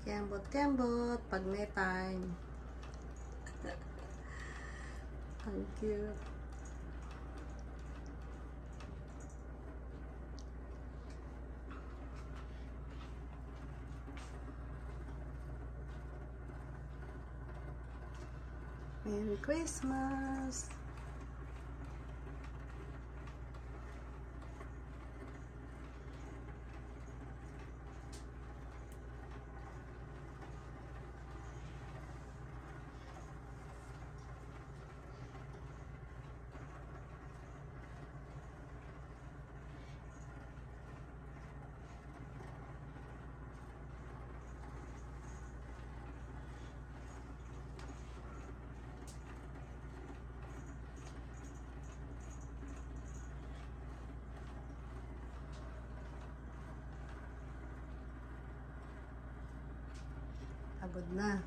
Kembot-kembot pag may time. Ang cute. Merry Christmas! Pagod na.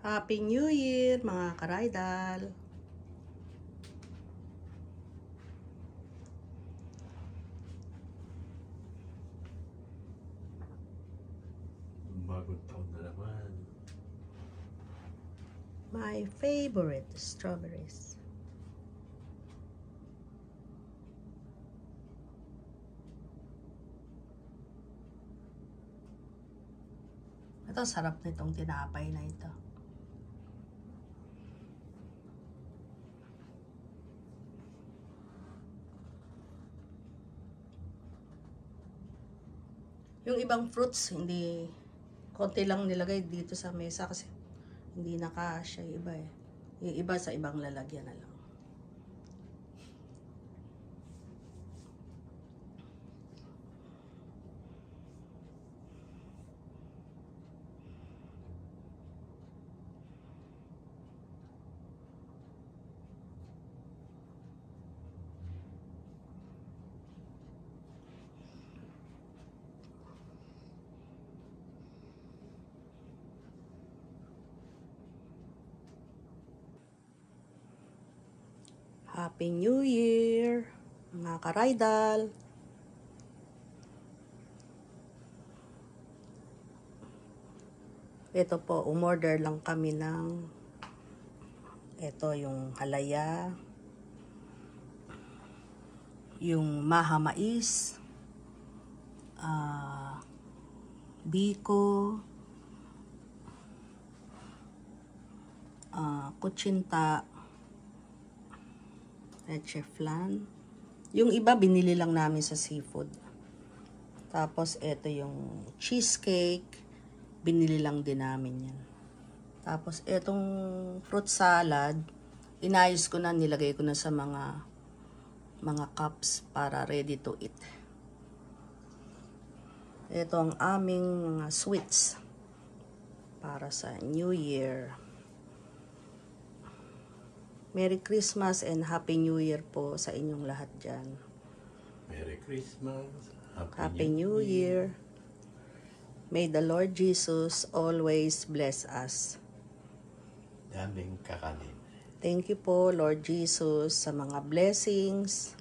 Happy New Year, mga karaydal. Bagong taon na naman. My favorite strawberries. Ito, sarap nitong tinapay na ito. Yung ibang fruits, hindi, konti lang nilagay dito sa mesa kasi hindi nakasya yung iba eh. Yung iba sa ibang lalagyan na lang. Happy New Year, mga karaydal. Ito po, umorder lang kami ng ito yung halaya, yung maha mais, biko, kutsinta, leche flan. Yung iba binili lang namin sa seafood. Tapos ito yung cheesecake, binili lang din namin yan. Tapos itong fruit salad, inayos ko na, nilagay ko na sa mga cups para ready to eat. Ito ang aming mga sweets para sa New Year. Merry Christmas and Happy New Year po sa inyong lahat dyan. Merry Christmas. Happy New Year. May the Lord Jesus always bless us. Daming kakanin. Thank you po, Lord Jesus, sa mga blessings.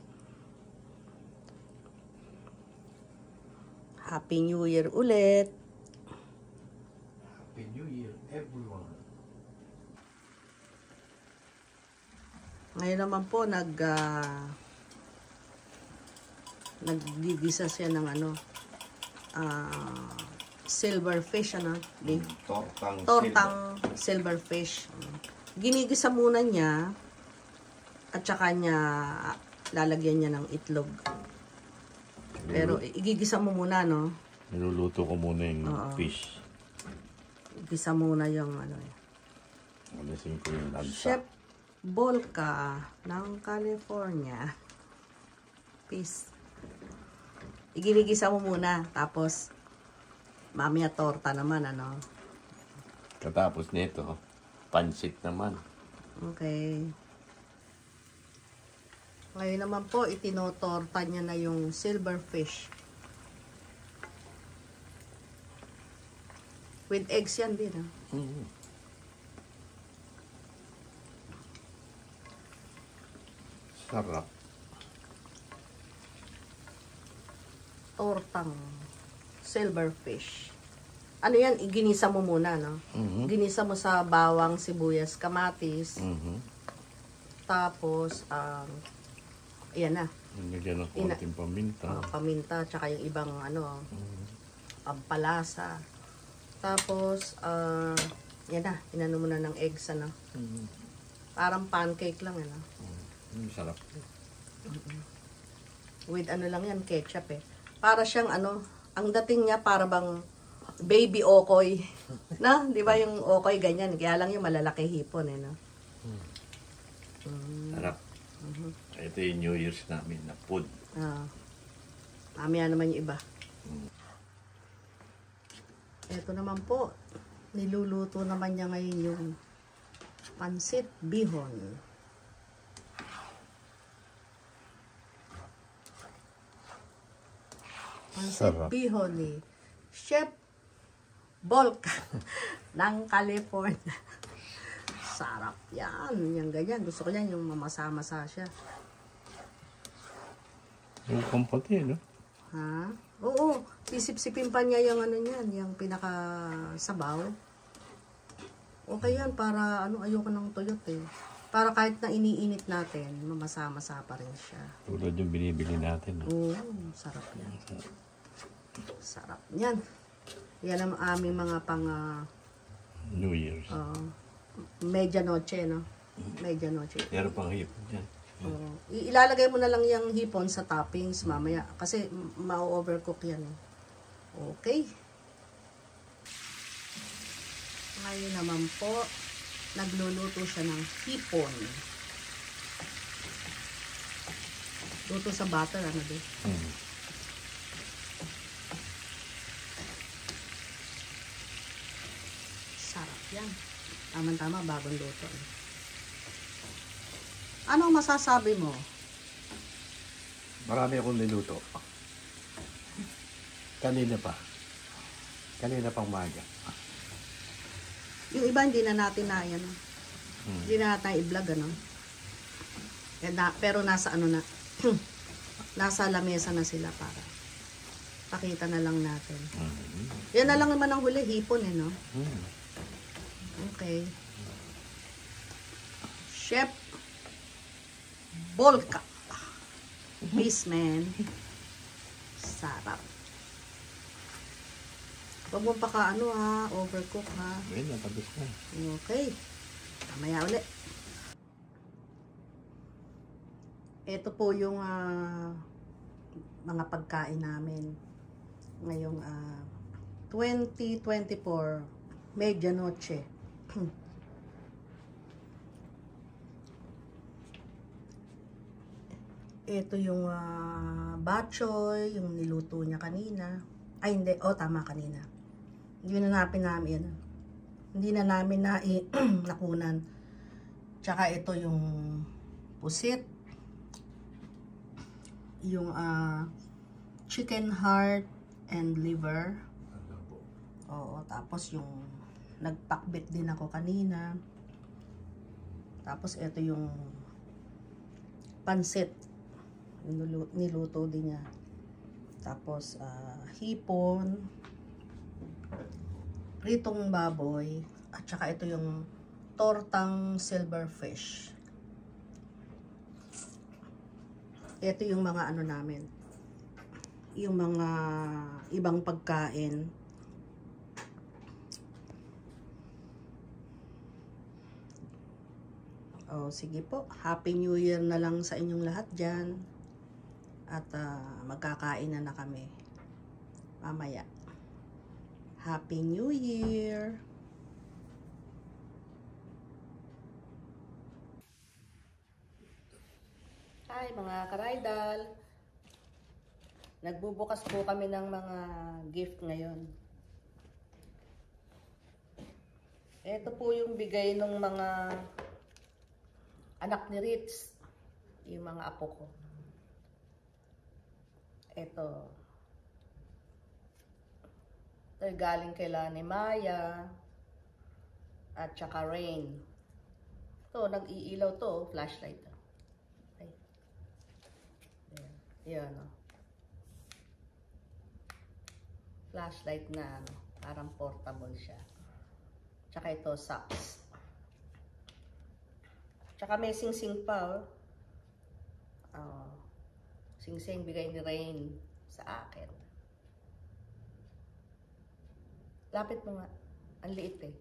Happy New Year ulit. Happy New Year, everyone. Ngayon naman po, naggigisa siya ng silverfish, tortang silverfish. Ginigisa muna niya at saka niya lalagyan niya ng itlog. Pero igigisa mo muna, no? Niluluto ko muna yung fish. Igisa muna yung Alisin ko yung lansa. Chef Bolka ng California. Peace. Iginigisa mo muna, tapos mamaya torta naman, Katapos nito, pansit naman. Okay. Ngayon naman po, itinotorta niya na yung silverfish. With eggs yan din, Sarap. Tortang silverfish. Ano yan? Iginisa mo muna, no? Ginisa mo sa bawang, sibuyas, kamatis. Tapos, ayan na. Nagyan ng konting paminta. Paminta, tsaka yung ibang, pampalasa. Tapos, yan na. Inano mo na ng eggs, Parang pancake lang, Sarap. With lang yan, ketchup, Para siyang, ang dating niya, para bang baby okoy. Na? Di ba yung okoy ganyan? Kaya lang yung malalaki hipon, no? Sarap. Ito yung New Year's namin na food. Mamaya naman yung iba. Ito naman po, niluluto naman niya ngayon yung pansit bihon. Pansit bihon ni Chef Bolka ng California. Sarap yan. Yung ganyan. Gusto ko yan yung mamasa-masa siya. Yung kampati, no? Ha? Oo. Sisip-sipin pa niya yung ano niyan. Yung pinaka-sabaw. Okay yan. Para ano, ayoko ng tuyot eh. Para kahit na iniinit natin, mamasa-masa pa rin siya. Tulad yung binibili natin. No? Oo. Sarap yan. Sarap yan. Yan ang aming mga pang... New Year's. Medianoche, no? Medianoche. Meron pang hipon dyan. Ilalagay mo na lang yung hipon sa toppings mamaya. Kasi ma-overcook yan. Eh. Okay. Ngayon naman po, nagluluto siya ng hipon. Luto sa butter, ano din? Sarap yan. Tama-tama, bagong luto. Anong masasabi mo? Marami akong niluto. Kanina pa. Kanina pang maga. Yung iba hindi na natin na yan. Hindi na natin i-vlog, ano? Pero nasa ano na, nasa lamesa na sila para pakita na lang natin. Yan na lang naman ang huli, hipon eh, no? Okay. Chef Bolka. Peace, man. Sarap. Huwag mo pa ka ano ha, overcook ha. Ayun, natapos na. Okay. Mamaya ulit. Ito po yung mga pagkain namin ngayong 2024 Medianoche. Ito yung batchoy, yung niluto niya kanina. Ay, hindi. Oh, tama kanina. Hindi na namin yan. Hindi na namin na nakunan. Tsaka ito yung pusit. Yung chicken heart and liver. Oo, tapos yung nagpakbit din ako kanina. Tapos ito yung pansit. Niluto din niya. Tapos hipon, pritong baboy, at saka ito yung tortang silverfish. Ito yung mga ano namin, yung mga ibang pagkain. Oh, sige po. Happy New Year na lang sa inyong lahat dyan. At magkakain na kami mamaya. Happy New Year! Hi mga karaydal! Nagbubukas po kami ng mga gift ngayon. Ito po yung bigay ng mga anak ni Ritz, yung mga apo ko. Ito galing kay ni Maya at saka Rain. Ito, nag-iilaw to, flashlight. Okay. Yan, oh. Flashlight na, ano, parang portable siya. Tsaka ito, socks. Tsaka may sing-sing pa, oh. Sing-sing bigay ni Rain sa akin. Lapit mo nga. Ang liit eh.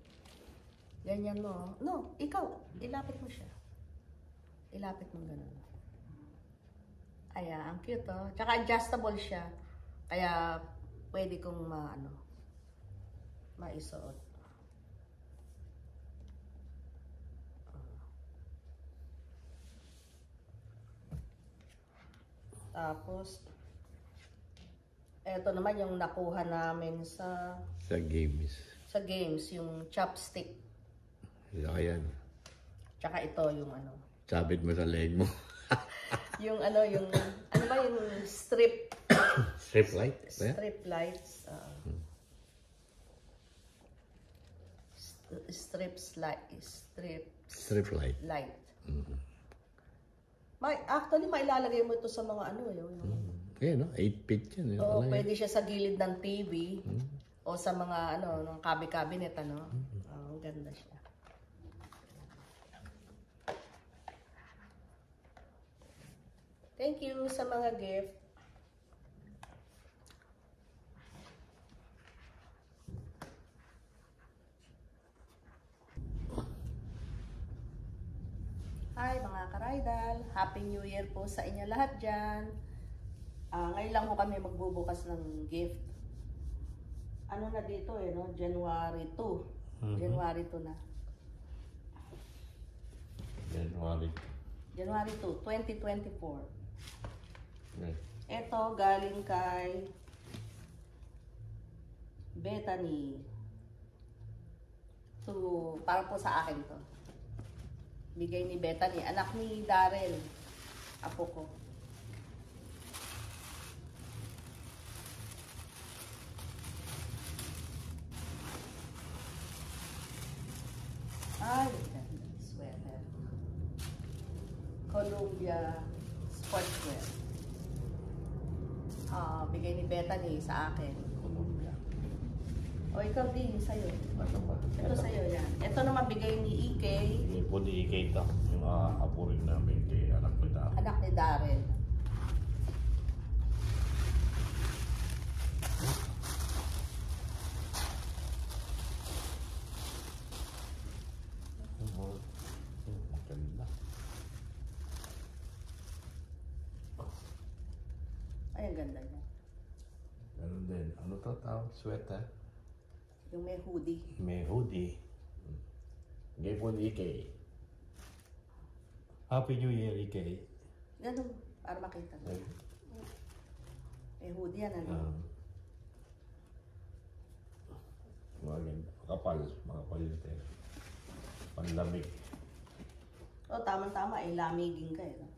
Ganyan mo. No, ikaw. Ilapit mo siya. Ilapit mo ganun. Ayan, ang cute oh. Tsaka adjustable siya. Kaya pwede kong maisuot. Tapos, eto naman yung nakuha namin sa games. Sa games, yung chopstick. Ayan. Tsaka ito yung ano. Sabit mo sa leg mo. Yung ano ba yung strip. Strip light? Strip lights. strips light. Strip light. Light. Actually, mailalagay mo ito sa mga ano, yung Okay, no? 8 feet yan. Oo, pwede siya sa gilid ng TV o sa mga ano, ng cabinet, ano. Ang ganda siya. Thank you sa mga gift. Hi mga karaydal, Happy New Year po sa inyo lahat dyan. Ngayon lang po kami magbubukas ng gift. Ano na dito no? January 2. January 2 na. January 2, 2024. Okay. Ito galing kay Bethany. Para po sa akin to. Bigay ni Bethany, anak ni Darren, apo ko. Ay, sweater. Columbia sportswear. Bigay ni Bethany sa akin. Columbia. O ikaw din, sa'yo. Ano ba? Ito sa'yo yan. Ito naman bigay ni EK. Hindi po ni Ike ito. Yung apo rin namin kay anak ko ito. Anak ni Darren. Maganda. Ay, ang ganda niya. Ganun din. Ano to tawag? Sweater? Yung may hoodie. May hoodie. Gay po ni Ike. Happy New Year, Ike. Ganun, para makita mo. May hoodie yan, ano? Maganda. Makapal yung tayo. Panlamig. O, tama-tama, eh, lamigin ka, eh. No?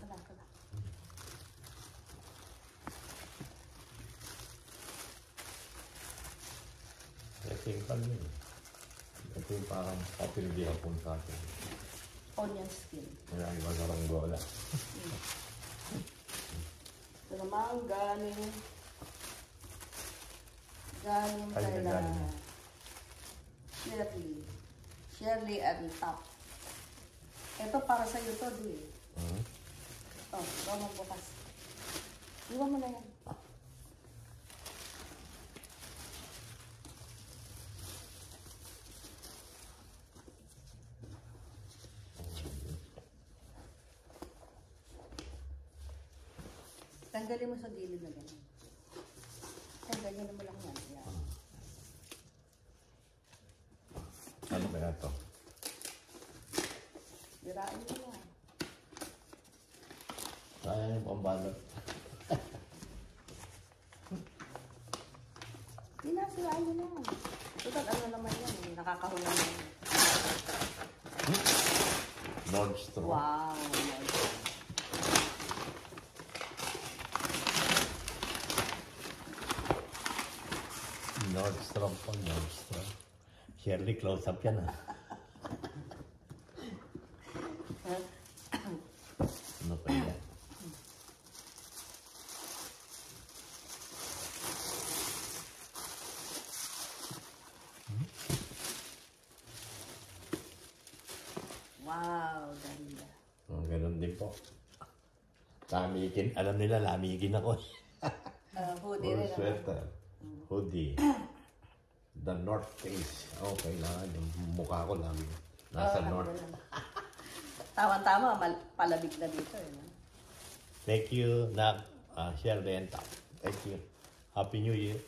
Tala. Ito yung kanya. Ito yung parang kapiligihan po sa atin. Onion skin. Kaya yung masarang bola. Ito naman, galing kay Shirley at Top. Ito para sa iyo to, di. Oh, ikaw magbukas. Iwan mo na yan. Tanggalin mo sa gilid na gano'n. Ay, ganyan mo lang yan. Yan. Ano ba ito? Dirain mo yan. Kaya yung pambalot. Dinasirain mo lang. Tutat, ano naman yan. Nakakahula na yan. Nordstrom. Wow. Nordstrom po, Nordstrom. Shirley, close up yan ha. Ano pa yan? Wow, ganda. Ganun din po. Lamigin. Alam nila, lamigin ako. Hoodie rin. Sweater. Hoodie. The North Face. Oh, kailangan yung mukha ko lamig. Nasa North. Tama-tama, palabig na dito. No? Thank you, Nak. Shirley and Top. Thank you. Happy New Year.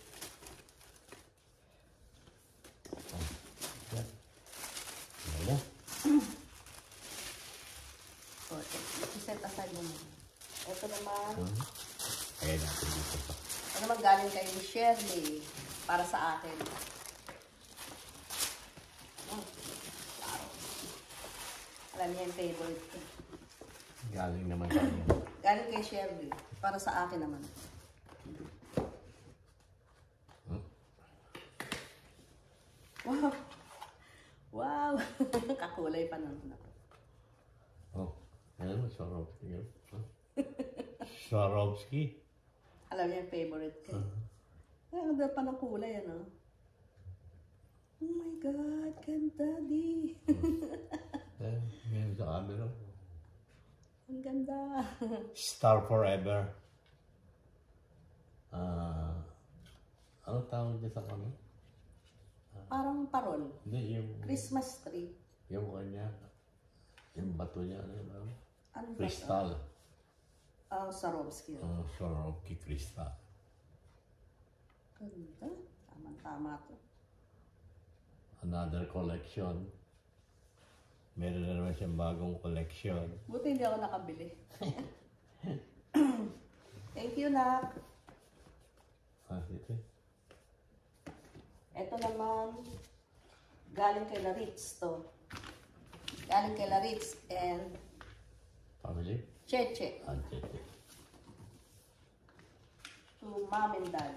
Ano? So, i-set aside mo muna. Ito naman. Kaya natin dito pa. Ito naman galing kay Shirley. Para sa akin. Wow. Alam niya yung favorite ko. Galing naman kami. Galing kay Shirley. Para sa akin naman. Wow. Wow. Kakulay pa naman ako. Oh, ano, Swarovski. Swarovski. Alam niya, favorite ko. Ay, ang ganda pa ng kulay, ano? Oh my God, ganda di. Ngayon sa camera. Ang ganda. Star Forever. Ano tawag niya sa kanya? Parang parol. Hindi, yung... Christmas tree. Yung kanya. Yung bato niya, ano yun? Ano ba? Crystal. Swarovski. Swarovski Crystal. Ganda. Tama-tama to. Another collection. Meron na naman siyang bagong collection. Buti hindi ako nakabili. Thank you, Nak. Dito. Ito naman, galing kay Laritz to. Galing kay Laritz and Family? Cheche Cheche. to Mom and Dad.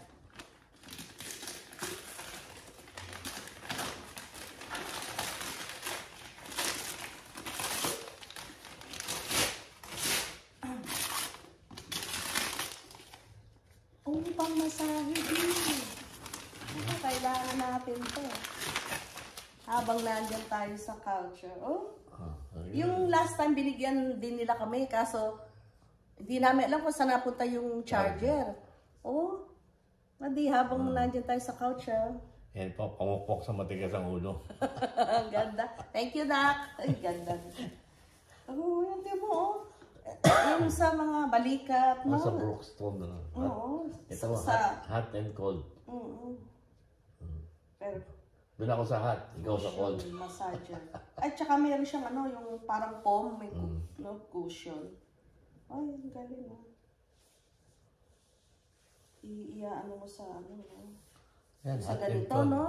Oh, pangmasahe din. Kailangan natin to. Habang nandyan tayo sa culture. Oh, yung last time binigyan din nila kami, kaso hindi namin alam kung saan napunta yung charger. Oh, hindi, habang nandyan tayo sa culture. Yan po, pamukpok sa matigas ang ulo. Ang ganda. Thank you, Nak. Ay, ganda. Oh, hindi mo, oh. Yung sa mga balikat, no? Sa Brookstone na. Oo. Ito mo, hot and cold. Pero, doon ako sa hot, ikaw sa cold. Massager. Ay, tsaka meron siyang ano, yung parang foam, may no, cushion. Ay, ang galing, no? Ano mo sa ano, no? Yan, Sa hot and ganito, cold. no?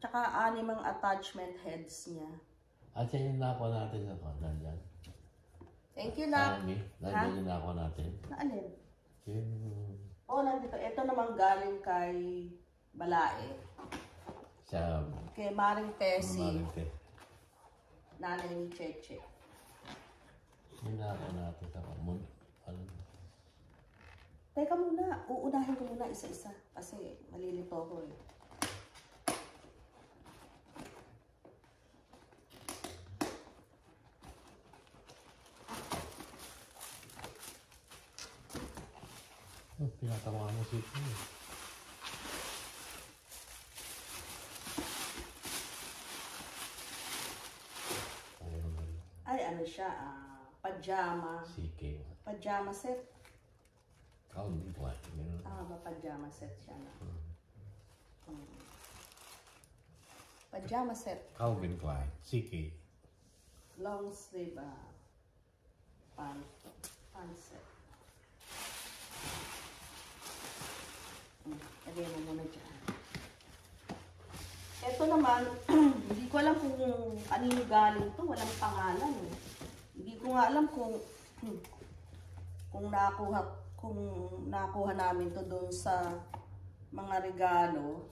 Tsaka animang attachment heads niya. At yan yung nakuha natin sa konan dyan. Thank you, Nak. Nandiyan yung nakuha natin. Naalin? Yung... Oh, nandito. Ito naman galing kay Balae. Sa... Kay Maring Tessie. Maring Te. Nanay ni Cheche. Yung nakuha natin sa konan. Teka muna. Uunahin ko muna isa-isa. Kasi malilito ko eh. Pinatawa mo si ito. Ay, ano siya, pajama. CK. Pajama set. Calvin Klein. Pajama set siya na. Pajama set. Calvin Klein. CK. Long sleeve pants set. Lagay mo muna dyan. Ito naman, hindi ko alam kung kanino galing to. Walang pangalan eh. Hindi ko nga alam kung nakuha namin to doon sa mga regalo.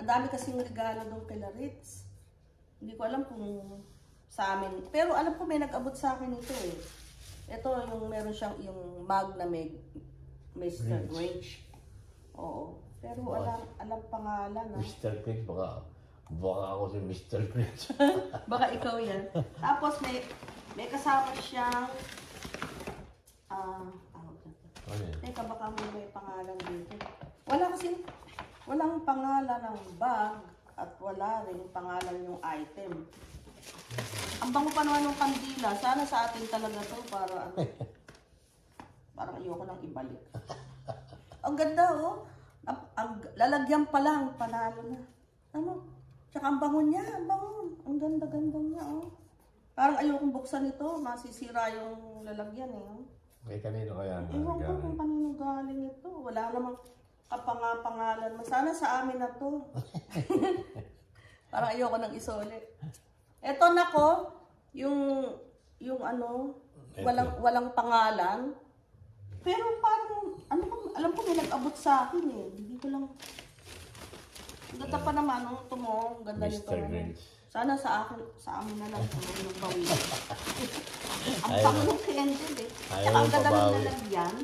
Ang dami kasing regalo doon kay Laritz. Hindi ko alam kung sa amin. Pero alam ko may nag-abot sa akin ito eh. Ito yung meron siyang yung mug na may Mr. Grinch. Oo. Pero alam pangalan na. Mr. Grinch, baka ako si Mr. Grinch. Baka ikaw yan. Tapos may kasama siyang teka, baka may pangalan dito. Walang pangalan ng bag at wala rin pangalan yung item. Ang bango pa naman ng kandila. Sana sa atin talaga to para parang ayoko nang ibalik. Ang ganda, oh. Ang lalagyan pa lang, panalo na. Ano? Tsaka ang bango niya, ang bango. Ang ganda-ganda niya, oh. Parang ayokong buksan ito, masisira yung lalagyan, eh. Oh. Kay kanino kaya na Ewan ko kung kanino galing ito. Wala namang kapangapangalan mo. Sana sa amin na to. Parang ayoko nang isole. Ito nako, yung ano, walang pangalan. Pero parang, alam ko may nag-abot sa akin eh. Hindi ko lang, Ganda pa naman, oh. Ito mo, ang ganda nito. Mr. Grinch. Sana sa amin na lang yung bawi. Ang pang ng candle eh. Tsaka ang ganda ng lalagyan.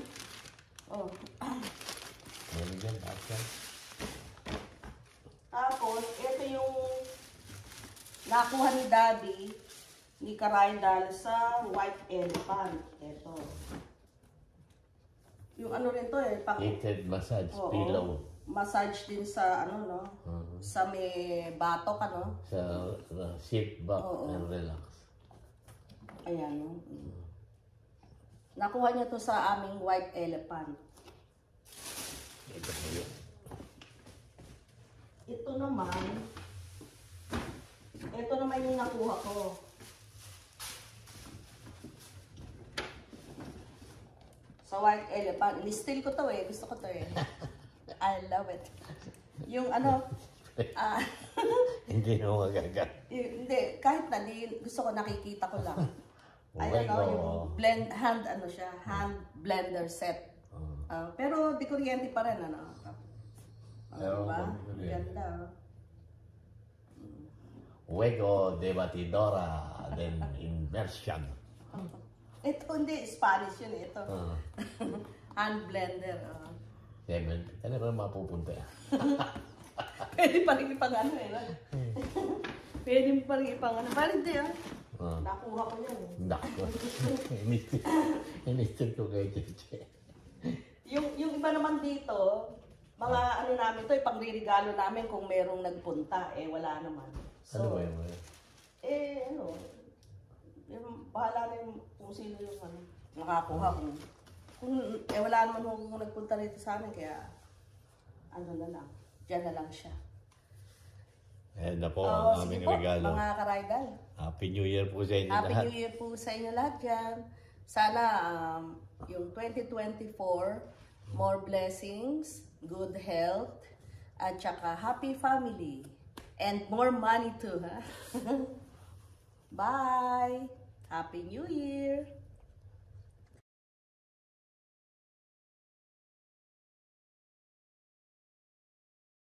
Oh. Meron dyan, action. Tapos, ito yung nakuha ni Daddy, ni Karaydal sa White Elephant. Ito. Yung ano rin to eh. Heated massage, pillow. Massage din sa ano no, sa may batok ano. Sa sit back and relax. Ayan no. Nakuha niya to sa aming White Elephant. Ito po yun. Ito naman yung nakuha ko. Sa White Elephant. Ni-steal ko to eh. Gusto ko to eh. I love it. Yung ano, Hindi mo magagat. hindi, kahit na, gusto ko nakikita ko lang. Ayan Oh, yung hand blender set. Pero di kuryente pa rin, ano. Diba? Ganda. Juego de batidora, then immersion. Ito hindi, Spanish yun ito. Hand blender. 7. Ano ba mapupunta? Pwede pa rin ipang ano eh. Pwede pa rin ipang ano. Parang hindi nakuha ko yan eh. Nako. Inistil ko kay Cheche. Yung iba naman dito, mga ano namin to, pangririgalo namin kung merong nagpunta, eh wala naman. So, Ano ba yun? bahala na yung kung sino yung ano, nakakuha kung wala naman kung nagpunta rito sa amin, kaya ano na lang, dyan na lang siya. Ayan na po ang aming regalo. Mga Karaydal. Happy New Year po sa inyo lahat. Happy New Year po sa inyo lahat dyan. Sana yung 2024, more blessings, good health, at saka happy family. And more money too, ha? Bye! Happy New Year!